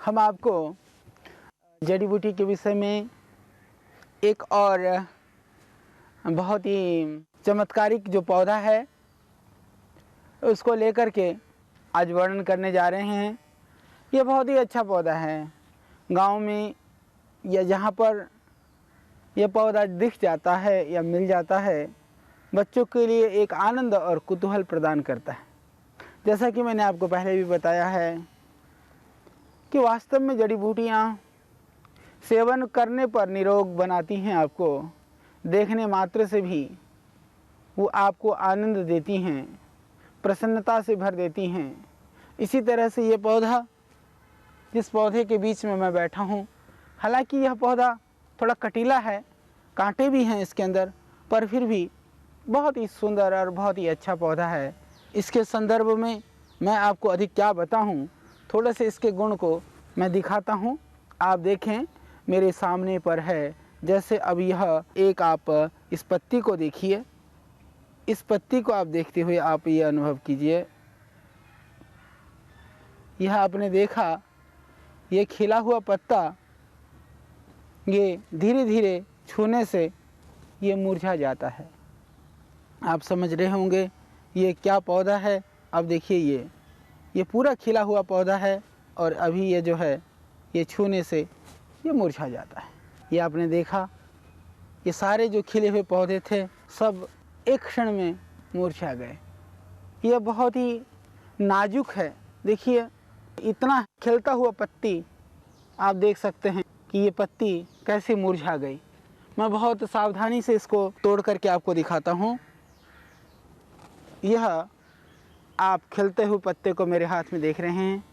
हम आपको जड़ी बूटी के विषय में एक और बहुत ही चमत्कारिक जो पौधा है उसको लेकर के आज वर्णन करने जा रहे हैं। ये बहुत ही अच्छा पौधा है। गांव में या जहाँ पर यह पौधा दिख जाता है या मिल जाता है, बच्चों के लिए एक आनंद और कुतूहल प्रदान करता है। जैसा कि मैंने आपको पहले भी बताया है कि वास्तव में जड़ी बूटियाँ सेवन करने पर निरोग बनाती हैं। आपको देखने मात्र से भी वो आपको आनंद देती हैं, प्रसन्नता से भर देती हैं। इसी तरह से ये पौधा, जिस पौधे के बीच में मैं बैठा हूँ, हालांकि यह पौधा थोड़ा कटीला है, कांटे भी हैं इसके अंदर, पर फिर भी बहुत ही सुंदर और बहुत ही अच्छा पौधा है। इसके संदर्भ में मैं आपको अधिक क्या बताऊँ, थोड़े से इसके गुण को मैं दिखाता हूँ। आप देखें, मेरे सामने पर है। जैसे अब यह एक, आप इस पत्ती को देखिए। इस पत्ती को आप देखते हुए आप ये अनुभव कीजिए। यह आपने देखा, ये खिला हुआ पत्ता ये धीरे धीरे छूने से ये मुरझा जाता है। आप समझ रहे होंगे ये क्या पौधा है। अब देखिए, ये पूरा खिला हुआ पौधा है और अभी ये जो है ये छूने से ये मुरझा जाता है। ये आपने देखा, ये सारे जो खिले हुए पौधे थे सब एक क्षण में मुरझा गए। ये बहुत ही नाजुक है। देखिए, इतना खिलता हुआ पत्ती आप देख सकते हैं कि ये पत्ती कैसे मुरझा गई। मैं बहुत सावधानी से इसको तोड़ करके आपको दिखाता हूँ। यह आप खिलते हुए पत्ते को मेरे हाथ में देख रहे हैं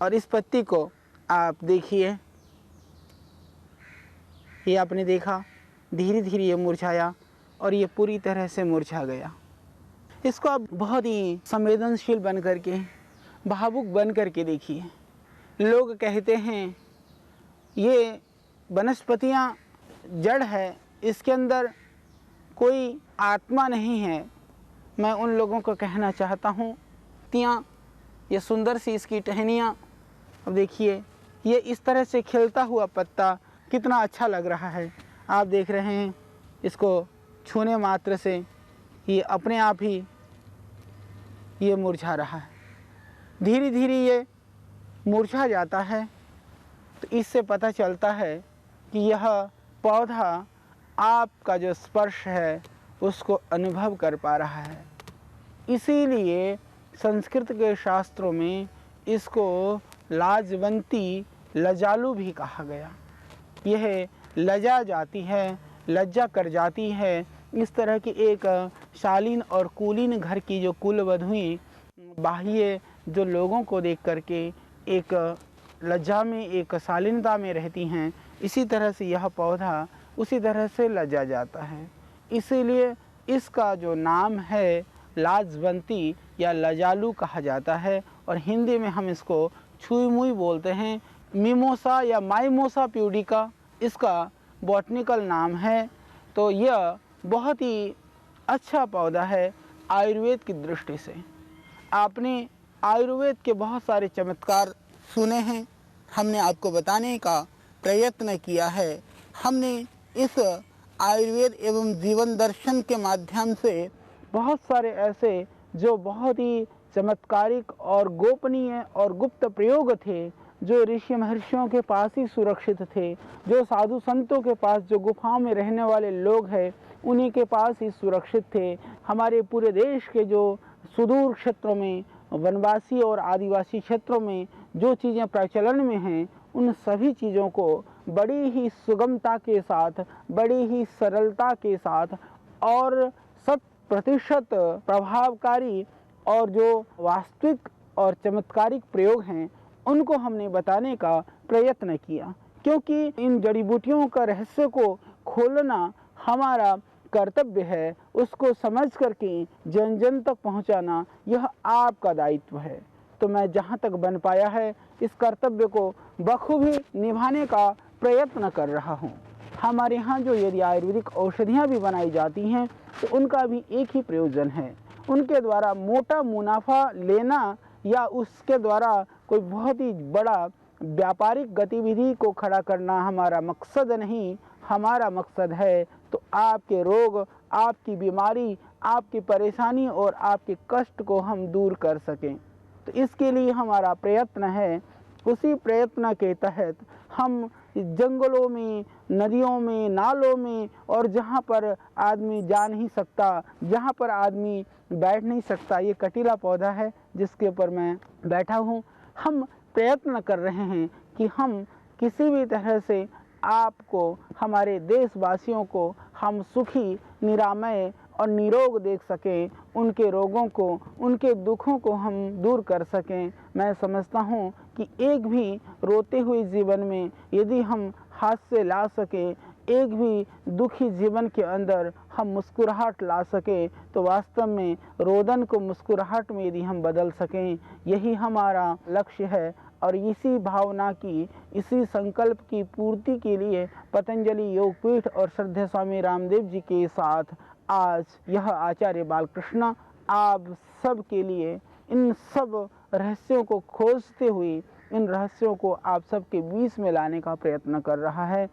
और इस पत्ती को आप देखिए, ये आपने देखा धीरे धीरे ये मुरझाया और ये पूरी तरह से मुरझा गया। इसको आप बहुत ही संवेदनशील बन करके, भावुक बन करके देखिए। लोग कहते हैं ये वनस्पतियाँ जड़ है, इसके अंदर कोई आत्मा नहीं है। मैं उन लोगों को कहना चाहता हूँ, ये सुंदर सी इसकी टहनियाँ, अब देखिए ये इस तरह से खिलता हुआ पत्ता कितना अच्छा लग रहा है। आप देख रहे हैं, इसको छूने मात्र से ये अपने आप ही ये मुरझा रहा है। धीरे धीरे ये मुरझा जाता है। तो इससे पता चलता है कि यह पौधा आपका जो स्पर्श है उसको अनुभव कर पा रहा है। इसीलिए संस्कृत के शास्त्रों में इसको लाजवंती, लजालू भी कहा गया। यह लजा जाती है, लज्जा कर जाती है। इस तरह की एक शालीन और कुलीन घर की जो कुलवधुएं बाह्य जो लोगों को देख करके एक लज्जा में, एक शालीनता में रहती हैं, इसी तरह से यह पौधा उसी तरह से लजा जाता है। इसीलिए इसका जो नाम है लाजवंती या लजालू कहा जाता है और हिंदी में हम इसको छुई मुई बोलते हैं। मिमोसा या माइमोसा प्यूडिका इसका बॉटनिकल नाम है। तो यह बहुत ही अच्छा पौधा है आयुर्वेद की दृष्टि से। आपने आयुर्वेद के बहुत सारे चमत्कार सुने हैं, हमने आपको बताने का प्रयत्न किया है। हमने इस आयुर्वेद एवं जीवन दर्शन के माध्यम से बहुत सारे ऐसे जो बहुत ही चमत्कारिक और गोपनीय और गुप्त प्रयोग थे, जो ऋषि महर्षियों के पास ही सुरक्षित थे, जो साधु संतों के पास, जो गुफाओं में रहने वाले लोग हैं उन्हीं के पास ही सुरक्षित थे। हमारे पूरे देश के जो सुदूर क्षेत्रों में, वनवासी और आदिवासी क्षेत्रों में जो चीज़ें प्रचलन में हैं, उन सभी चीज़ों को बड़ी ही सुगमता के साथ, बड़ी ही सरलता के साथ और 100% प्रभावकारी और जो वास्तविक और चमत्कारिक प्रयोग हैं उनको हमने बताने का प्रयत्न किया। क्योंकि इन जड़ी बूटियों का रहस्य को खोलना हमारा कर्तव्य है, उसको समझ करके जन जन तक पहुंचाना यह आपका दायित्व है। तो मैं जहां तक बन पाया है इस कर्तव्य को बखूबी निभाने का प्रयत्न कर रहा हूं। हमारे यहाँ जो यदि आयुर्वेदिक औषधियाँ भी बनाई जाती हैं तो उनका भी एक ही प्रयोजन है, उनके द्वारा मोटा मुनाफा लेना या उसके द्वारा कोई बहुत ही बड़ा व्यापारिक गतिविधि को खड़ा करना हमारा मकसद नहीं, हमारा मकसद है तो आपके रोग, आपकी बीमारी, आपकी परेशानी और आपके कष्ट को हम दूर कर सकें। तो इसके लिए हमारा प्रयत्न है। उसी प्रयत्न के तहत हम जंगलों में, नदियों में, नालों में और जहाँ पर आदमी जा नहीं सकता, जहाँ पर आदमी बैठ नहीं सकता, ये कटीला पौधा है जिसके ऊपर मैं बैठा हूँ, हम प्रयत्न कर रहे हैं कि हम किसी भी तरह से आपको, हमारे देशवासियों को हम सुखी, निरामय और निरोग देख सकें, उनके रोगों को, उनके दुखों को हम दूर कर सकें। मैं समझता हूँ कि एक भी रोते हुए जीवन में यदि हम हास्य ला सकें, एक भी दुखी जीवन के अंदर हम मुस्कुराहट ला सकें, तो वास्तव में रोदन को मुस्कुराहट में यदि हम बदल सकें, यही हमारा लक्ष्य है। और इसी भावना की, इसी संकल्प की पूर्ति के लिए पतंजलि योगपीठ और श्रद्धेय स्वामी रामदेव जी के साथ आज यह आचार्य बालकृष्ण आप सब के लिए इन सब रहस्यों को खोजते हुए, इन रहस्यों को आप सबके बीच में लाने का प्रयत्न कर रहा है।